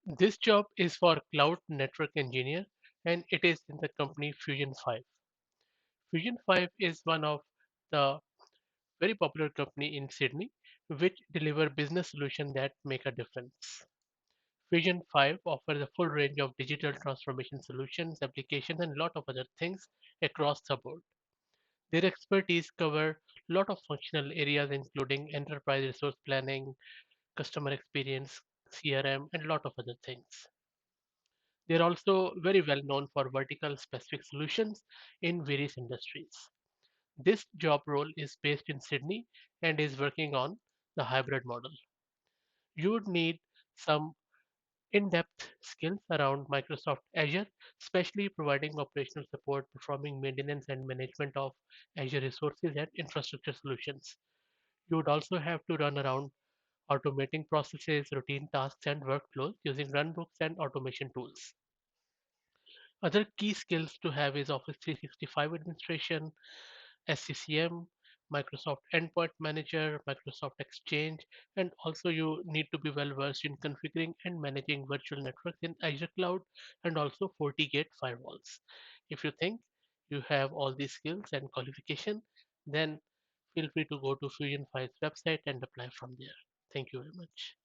This job is for cloud network engineer and it is in the company Fusion 5. Fusion 5 is one of the very popular company in Sydney which deliver business solutions that make a difference. Fusion 5 offers a full range of digital transformation solutions, applications and a lot of other things across the board. Their expertise cover a lot of functional areas including enterprise resource planning, customer experience, CRM and a lot of other things. They're also very well known for vertical specific solutions in various industries. This job role is based in Sydney and is working on the hybrid model. You would need some in-depth skills around Microsoft Azure, especially providing operational support, performing maintenance and management of Azure resources and infrastructure solutions. You would also have to run around automating processes, routine tasks, and workflows using runbooks and automation tools. Other key skills to have is Office 365 administration, SCCM, Microsoft Endpoint Manager, Microsoft Exchange, and also you need to be well versed in configuring and managing virtual networks in Azure Cloud and also FortiGate firewalls. If you think you have all these skills and qualification, then feel free to go to Fusion 5's website and apply from there. Thank you very much.